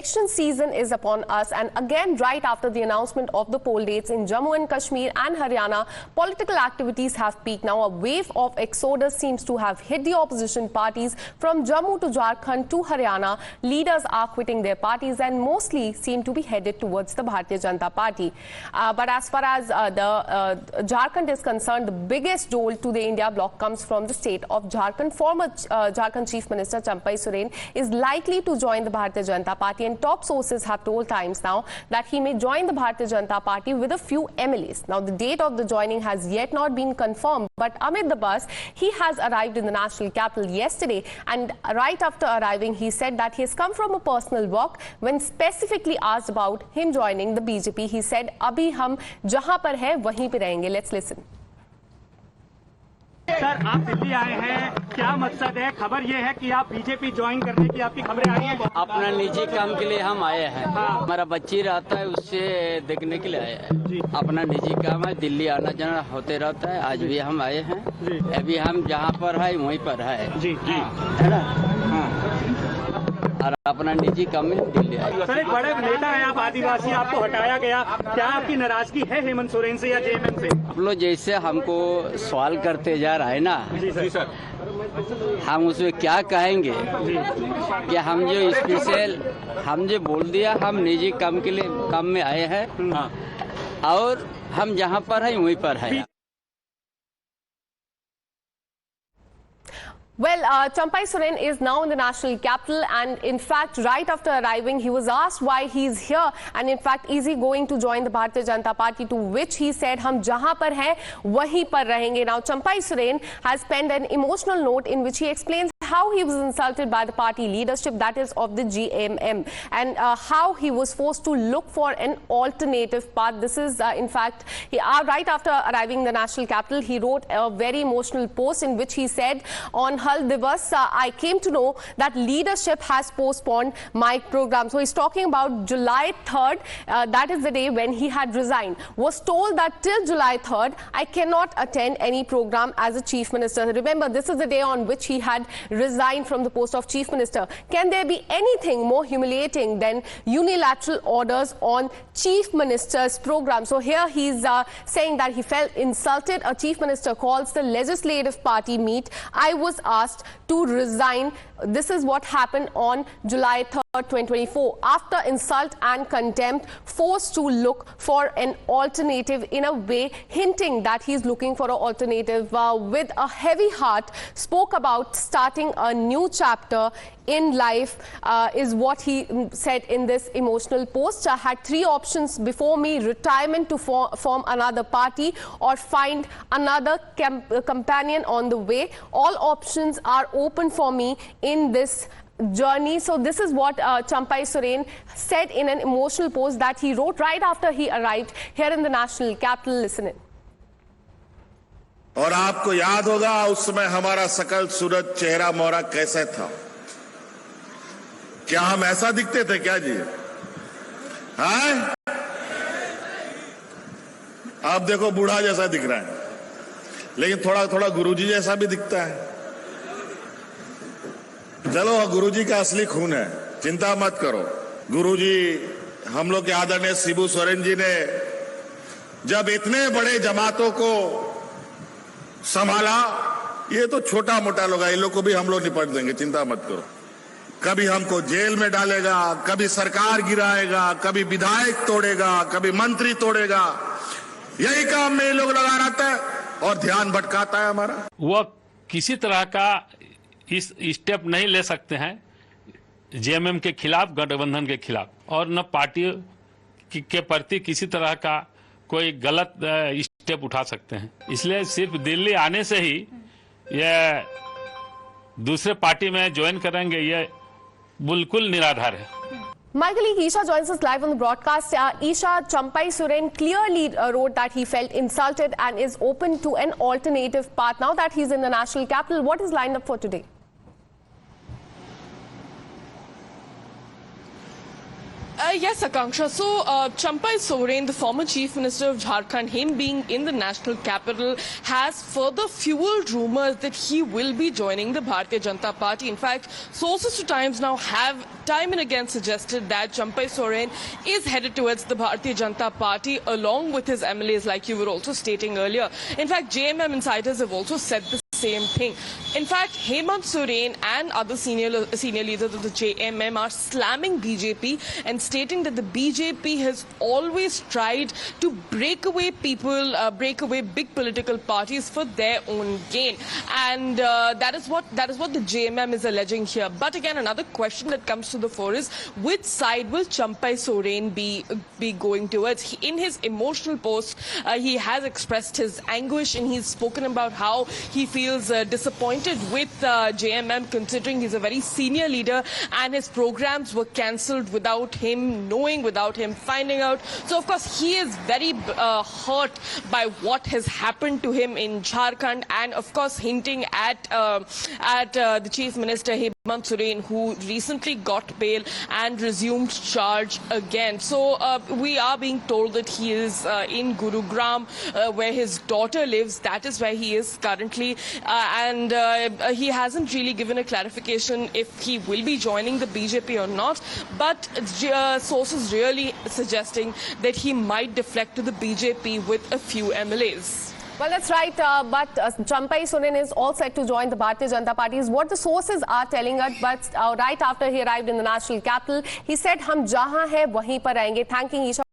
Election season is upon us, and again right after the announcement of the poll dates in Jammu and Kashmir and Haryana, political activities have peaked. Now a wave of exodus seems to have hit the opposition parties from Jammu to Jharkhand to Haryana. Leaders are quitting their parties and mostly seem to be headed towards the Bharatiya Janata Party. But as far as Jharkhand is concerned, the biggest dole to the India bloc comes from the state of Jharkhand. Former Jharkhand Chief Minister Champai Soren is likely to join the Bharatiya Janata Party, and top sources have told Times Now that he may join the Bharatiya Janata Party with a few MLAs. Now the date of the joining has yet not been confirmed, but amid the buzz, he has arrived in the national capital yesterday, and right after arriving he said that he has come from a personal walk. When specifically asked about him joining the BJP, he said, "Abhi hum jahan par hai wahin pe rahenge." Let's listen. Sir, आप दिल्ली आए हैं, क्या मकसद है? खबर ये है कि आप बीजेपी ज्वाइन करने की आपकी खबरें आई हैं। अपना निजी काम के लिए हम आए हैं। हमारा बच्ची रहता है, उससे देखने के लिए आए हैं। अपना निजी काम है, दिल्ली आना जाना होते रहता है। आज भी हम आए हैं। अभी हम जहाँ पर है वहीं पर है। जी जी, है ना? और अपना निजी काम में दिल्ली आए। सर, एक बड़े नेता है आप, आदिवासी, आपको हटाया गया, क्या आपकी नाराजगी है हेमंत सोरेन से या जेएमएम से? आप लोग जैसे हमको सवाल करते जा रहा है ना, जी सर, हम उसमें क्या कहेंगे कि हम जो स्पेशल हम जो बोल दिया, हम निजी काम के लिए काम में आए हैं और हम जहाँ पर है वहीं पर है। Well, Champai Soren is now in the national capital, and in fact, right after arriving, he was asked why he's here, and in fact, is he going to join the Bharatiya Janata Party? To which he said, "Hum jahan par hai, wahi par rahenge." Now, Champai Soren has penned an emotional note in which he explains how he was insulted by the party leadership, that is of the GMM, and how he was forced to look for an alternative path. This is, in fact, right after arriving in the national capital, he wrote a very emotional post in which he said, "On Hal Divas, I came to know that leadership has postponed my program." So he's talking about July 3rd. That is the day when he had resigned. Was told that till July 3rd, I cannot attend any program as a chief minister. Remember, this is the day on which he had resigned from the post of chief minister. Can there be anything more humiliating than unilateral orders on chief minister's program? So here he's saying that he felt insulted. A chief minister calls the legislative party meet. I was asked to resign. This is what happened on July 3rd, 2024. After insult and contempt, forced to look for an alternative, in a way hinting that he's looking for an alternative. With a heavy heart, spoke about starting a new chapter in life, is what he said in this emotional post. I had three options before me: retirement to form another party, or find another companion on the way. All options are open for me in this journey. So this is what Champai Soren said in an emotional post that he wrote right after he arrived here in the national capital. Listen in. और आपको याद होगा उस समय हमारा सकल सूरत चेहरा मोहरा कैसे था? क्या हम ऐसा दिखते थे क्या जी? हाँ, आप देखो बूढ़ा जैसा दिख रहा है, लेकिन थोड़ा थोड़ा गुरुजी जैसा भी दिखता है। चलो, गुरुजी का असली खून है, चिंता मत करो। गुरुजी, हम लोग के आदरणीय शिबू सोरेन जी ने जब इतने बड़े जमातों को संभाला, ये तो छोटा मोटा लोग है, इन लोग को भी हम लोग निपट देंगे, चिंता मत करो। कभी हमको जेल में डालेगा, कभी सरकार गिराएगा, कभी विधायक तोड़ेगा, कभी मंत्री तोड़ेगा। यही काम में ये लोग लगा रहता है और ध्यान भटकाता है हमारा। वह किसी तरह का इस स्टेप नहीं ले सकते हैं जेएमएम के खिलाफ, गठबंधन के खिलाफ, और न पार्टी के प्रति किसी तरह का कोई गलत स्टेप उठा सकते हैं। इसलिए सिर्फ दिल्ली आने से ही ये दूसरे पार्टी में ज्वाइन करेंगे, ये बिल्कुल निराधार है। My colleague Isha joins us live on the broadcast. Isha, Champai Soren clearly wrote that he felt insulted and is open to an alternative path. Now that he's in the national capital, what is lined up for today? Yes, Akanksha. So, Champai Soren, the former Chief Minister of Jharkhand, him being in the national capital, has further fueled rumours that he will be joining the Bharatiya Janata Party. In fact, sources to Times now have time and again suggested that Champai Soren is headed towards the Bharatiya Janata Party along with his MLAs, like you were also stating earlier. In fact, JMM insiders have also said the same thing. In fact, Hemant Soren and other senior leaders of the JMM are slamming BJP and stating that the BJP has always tried to break away people, break away big political parties for their own gain, and that is what the JMM is alleging here. But again, another question that comes to the fore is which side will Champai Soren be going towards? In his emotional post, he has expressed his anguish and he's spoken about how he feels disappointed with JMM, considering he's a very senior leader and his programs were cancelled without him knowing, without him finding out. So of course he is very hurt by what has happened to him in Jharkhand, and of course hinting at the Chief Minister Hemant Soren, who recently got bail and resumed charge again. So we are being told that he is in Gurugram, where his daughter lives. That is where he is currently. And he hasn't really given a clarification if he will be joining the BJP or not. But sources really suggesting that he might deflect to the BJP with a few MLAs. Well, that's right. But Champai Soren is all set to join the Bharatiya Janata Party, is what the sources are telling us. But right after he arrived in the national capital, he said, "Hum jahan hai wahin par rahenge," thanking each